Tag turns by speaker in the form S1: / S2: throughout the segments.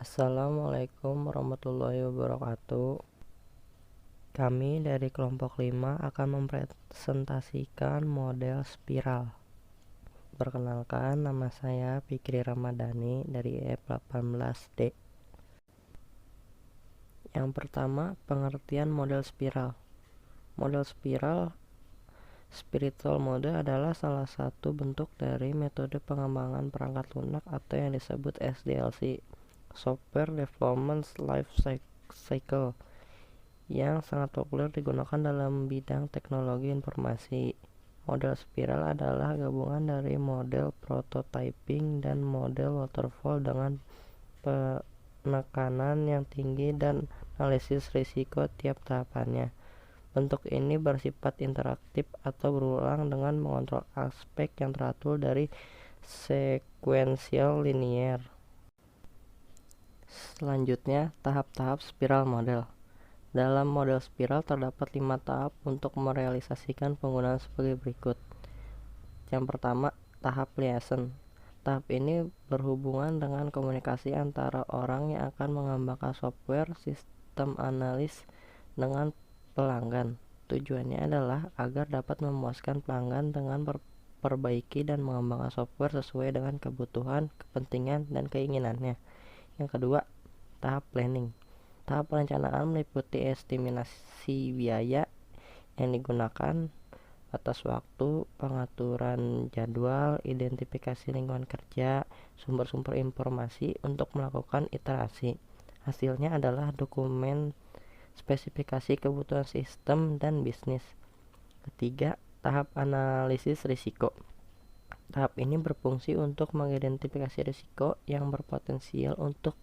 S1: Assalamualaikum warahmatullahi wabarakatuh. Kami dari kelompok 5 akan mempresentasikan model spiral. Perkenalkan, nama saya Fikri Ramadhani dari F18D. Yang pertama, pengertian model spiral. Model spiral spiritual mode adalah salah satu bentuk dari metode pengembangan perangkat lunak atau yang disebut SDLC, Software Development Life Cycle, yang sangat populer digunakan dalam bidang teknologi informasi. Model spiral adalah gabungan dari model prototyping dan model waterfall dengan penekanan yang tinggi dan analisis risiko tiap tahapannya. Bentuk ini bersifat interaktif atau berulang dengan mengontrol aspek yang teratur dari sekuensial linear. Selanjutnya, tahap-tahap spiral model. Dalam model spiral terdapat 5 tahap untuk merealisasikan penggunaan sebagai berikut. Yang pertama, tahap liaison. Tahap ini berhubungan dengan komunikasi antara orang yang akan mengembangkan software sistem analis dengan pelanggan. Tujuannya adalah agar dapat memuaskan pelanggan dengan memperbaiki dan mengembangkan software sesuai dengan kebutuhan, kepentingan, dan keinginannya. Yang kedua, tahap planning. Tahap perencanaan meliputi estimasi biaya yang digunakan, batas waktu, pengaturan jadwal, identifikasi lingkungan kerja, sumber-sumber informasi untuk melakukan iterasi. Hasilnya adalah dokumen spesifikasi kebutuhan sistem dan bisnis. Ketiga, tahap analisis risiko. Tahap ini berfungsi untuk mengidentifikasi risiko yang berpotensial untuk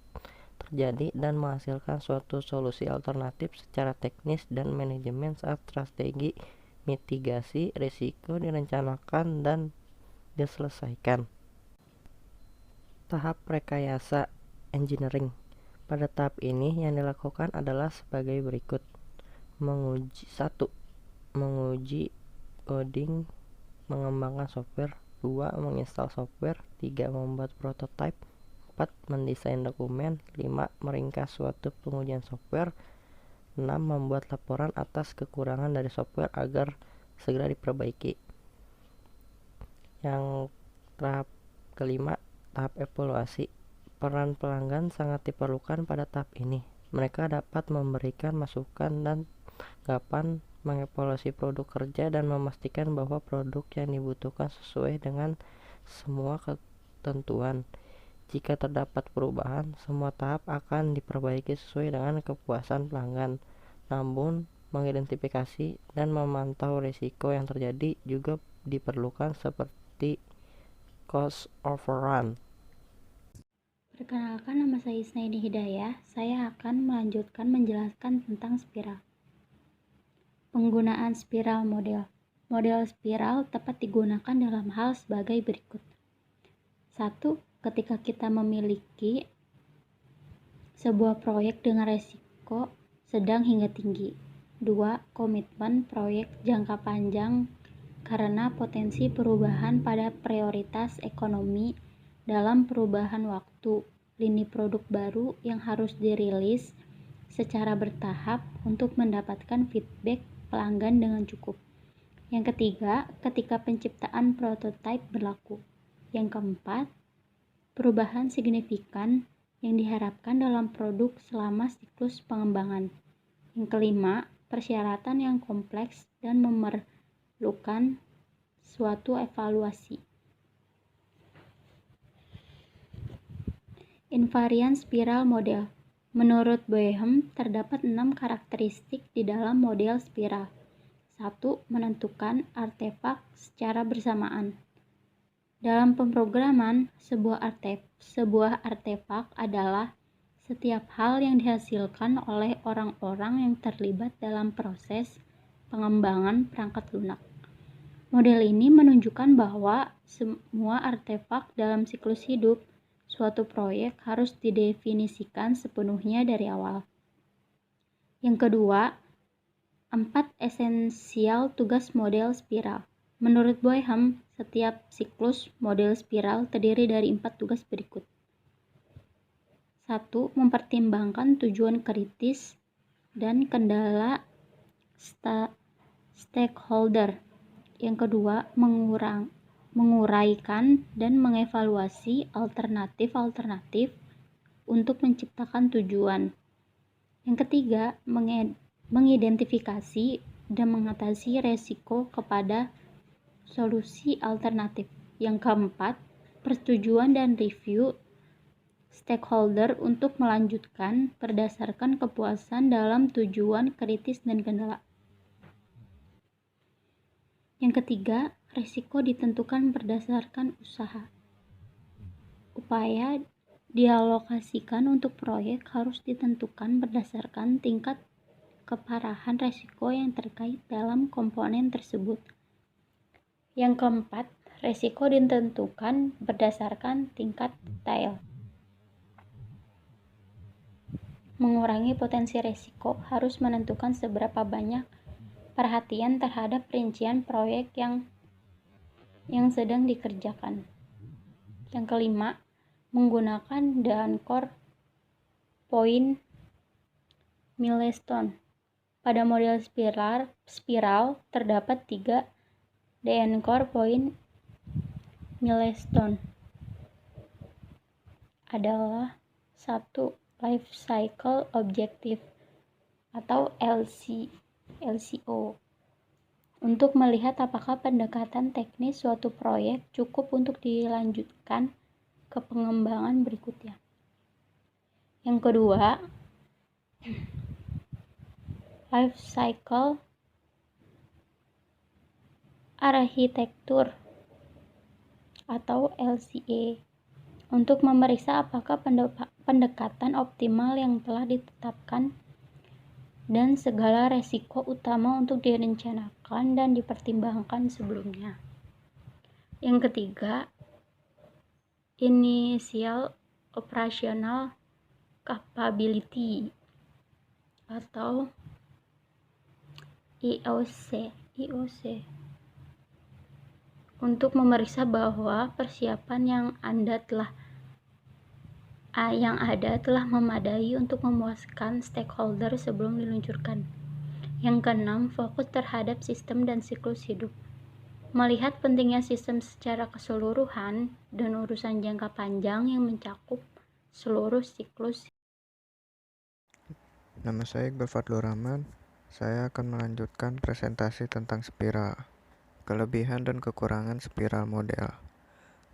S1: terjadi dan menghasilkan suatu solusi alternatif secara teknis dan manajemen saat strategi mitigasi risiko direncanakan dan diselesaikan. Tahap rekayasa engineering. Pada tahap ini yang dilakukan adalah sebagai berikut. Menguji coding, mengembangkan software. 2. Menginstal software. 3. Membuat prototipe. 4. Mendesain dokumen. 5. Meringkas suatu pengujian software. 6. Membuat laporan atas kekurangan dari software agar segera diperbaiki. Yang tahap kelima, tahap evaluasi. Peran pelanggan sangat diperlukan pada tahap ini. Mereka dapat memberikan masukan dan tanggapan, mengevaluasi produk kerja, dan memastikan bahwa produk yang dibutuhkan sesuai dengan semua ketentuan. Jika terdapat perubahan, semua tahap akan diperbaiki sesuai dengan kepuasan pelanggan. Namun, mengidentifikasi dan memantau risiko yang terjadi juga diperlukan seperti cost overrun.
S2: Perkenalkan, nama saya Isnaini Hidayah. Saya akan melanjutkan menjelaskan tentang spiral. Penggunaan spiral model. Model spiral tepat digunakan dalam hal sebagai berikut. 1. Ketika kita memiliki sebuah proyek dengan resiko sedang hingga tinggi. 2. Komitmen proyek jangka panjang karena potensi perubahan pada prioritas ekonomi dalam perubahan waktu, lini produk baru yang harus dirilis secara bertahap untuk mendapatkan feedback pelanggan dengan cukup. Yang ketiga, ketika penciptaan prototipe berlaku. Yang keempat, perubahan signifikan yang diharapkan dalam produk selama siklus pengembangan. Yang kelima, persyaratan yang kompleks dan memerlukan suatu evaluasi. Invariant spiral model. Menurut Boehm, terdapat 6 karakteristik di dalam model spiral. 1. Menentukan artefak secara bersamaan. Dalam pemrograman, sebuah artefak adalah setiap hal yang dihasilkan oleh orang-orang yang terlibat dalam proses pengembangan perangkat lunak. Model ini menunjukkan bahwa semua artefak dalam siklus hidup suatu proyek harus didefinisikan sepenuhnya dari awal. Yang kedua, 4 esensial tugas model spiral. Menurut Boehm, setiap siklus model spiral terdiri dari 4 tugas berikut. Satu, mempertimbangkan tujuan kritis dan kendala stakeholder. Yang kedua, menguraikan dan mengevaluasi alternatif-alternatif untuk menciptakan tujuan. Yang ketiga, mengidentifikasi dan mengatasi resiko kepada solusi alternatif. Yang keempat, persetujuan dan review stakeholder untuk melanjutkan berdasarkan kepuasan dalam tujuan kritis dan kendala. Yang ketiga, risiko ditentukan berdasarkan usaha. Upaya dialokasikan untuk proyek harus ditentukan berdasarkan tingkat keparahan risiko yang terkait dalam komponen tersebut. Yang keempat, risiko ditentukan berdasarkan tingkat detail. Mengurangi potensi risiko harus menentukan seberapa banyak perhatian terhadap rincian proyek yang sedang dikerjakan. Yang kelima, menggunakan the anchor point milestone. Pada model spiral terdapat 3 the anchor point milestone. Adalah 1. Life cycle objective atau LCO. Untuk melihat apakah pendekatan teknis suatu proyek cukup untuk dilanjutkan ke pengembangan berikutnya. Yang kedua, life cycle architecture atau LCA, untuk memeriksa apakah pendekatan optimal yang telah ditetapkan dan segala resiko utama untuk direncanakan dan dipertimbangkan sebelumnya. Yang ketiga, initial operational capability atau IOC, untuk memeriksa bahwa persiapan yang ada telah memadai untuk memuaskan stakeholder sebelum diluncurkan. Yang keenam, fokus terhadap sistem dan siklus hidup. Melihat pentingnya sistem secara keseluruhan dan urusan jangka panjang yang mencakup seluruh siklus.
S3: Nama saya Iqbal Fadlur Rahman. Saya akan melanjutkan presentasi tentang spiral. Kelebihan dan kekurangan spiral model.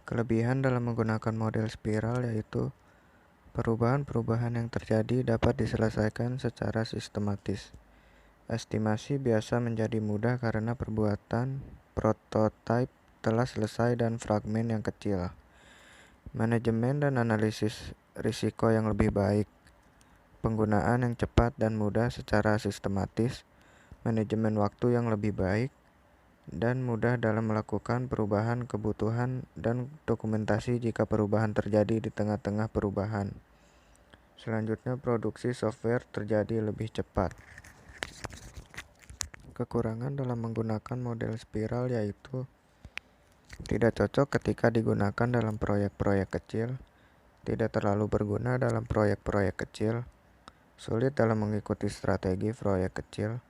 S3: Kelebihan dalam menggunakan model spiral yaitu perubahan-perubahan yang terjadi dapat diselesaikan secara sistematis. Estimasi biasa menjadi mudah karena perbuatan prototipe telah selesai dan fragmen yang kecil. Manajemen dan analisis risiko yang lebih baik. Penggunaan yang cepat dan mudah secara sistematis. Manajemen waktu yang lebih baik dan mudah dalam melakukan perubahan kebutuhan dan dokumentasi jika perubahan terjadi di tengah-tengah perubahan. Selanjutnya, produksi software terjadi lebih cepat. Kekurangan dalam menggunakan model spiral yaitu tidak cocok ketika digunakan dalam proyek-proyek kecil, tidak terlalu berguna dalam proyek-proyek kecil, sulit dalam mengikuti strategi proyek kecil,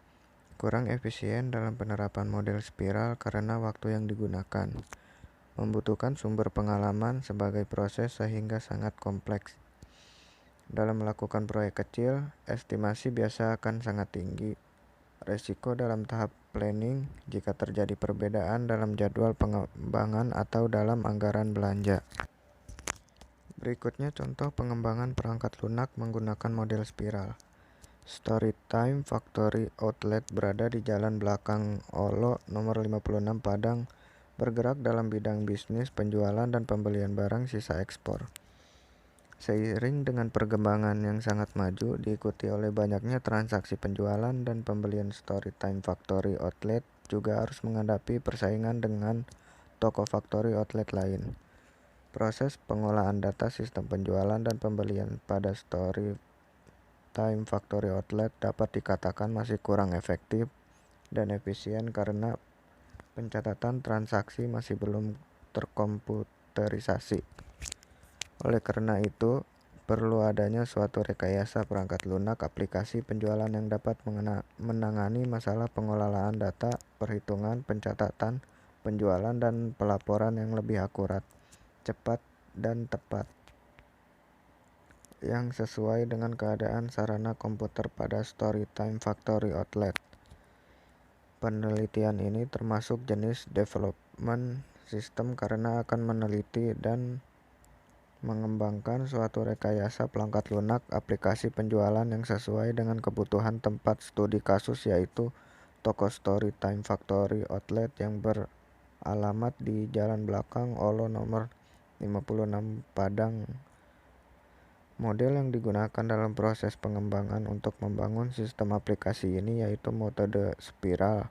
S3: kurang efisien dalam penerapan model spiral karena waktu yang digunakan, membutuhkan sumber pengalaman sebagai proses sehingga sangat kompleks. Dalam melakukan proyek kecil, estimasi biasa akan sangat tinggi. Resiko dalam tahap planning jika terjadi perbedaan dalam jadwal pengembangan atau dalam anggaran belanja. Berikutnya contoh pengembangan perangkat lunak menggunakan model spiral. Storytime Factory Outlet berada di Jalan Belakang Olo nomor 56 Padang, bergerak dalam bidang bisnis penjualan dan pembelian barang sisa ekspor. Seiring dengan perkembangan yang sangat maju diikuti oleh banyaknya transaksi penjualan dan pembelian, Storytime Factory Outlet juga harus menghadapi persaingan dengan toko factory outlet lain. Proses pengolahan data sistem penjualan dan pembelian pada Storytime Factory Outlet dapat dikatakan masih kurang efektif dan efisien karena pencatatan transaksi masih belum terkomputerisasi. Oleh karena itu, perlu adanya suatu rekayasa perangkat lunak aplikasi penjualan yang dapat menangani masalah pengelolaan data, perhitungan, pencatatan, penjualan, dan pelaporan yang lebih akurat, cepat, dan tepat, yang sesuai dengan keadaan sarana komputer pada Storytime Factory Outlet. Penelitian ini termasuk jenis development system karena akan meneliti dan mengembangkan suatu rekayasa perangkat lunak aplikasi penjualan yang sesuai dengan kebutuhan tempat studi kasus, yaitu toko Storytime Factory Outlet yang beralamat di Jalan Belakang Olo nomor 56 Padang. Model yang digunakan dalam proses pengembangan untuk membangun sistem aplikasi ini yaitu metode spiral.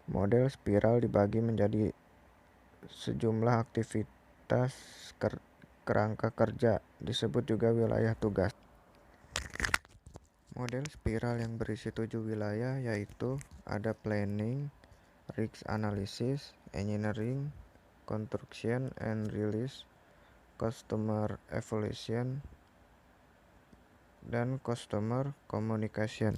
S3: Model spiral dibagi menjadi sejumlah aktivitas kerangka kerja, disebut juga wilayah tugas. Model spiral yang berisi 7 wilayah yaitu ada planning, risk analysis, engineering, construction and release, customer evaluation, dan customer communication.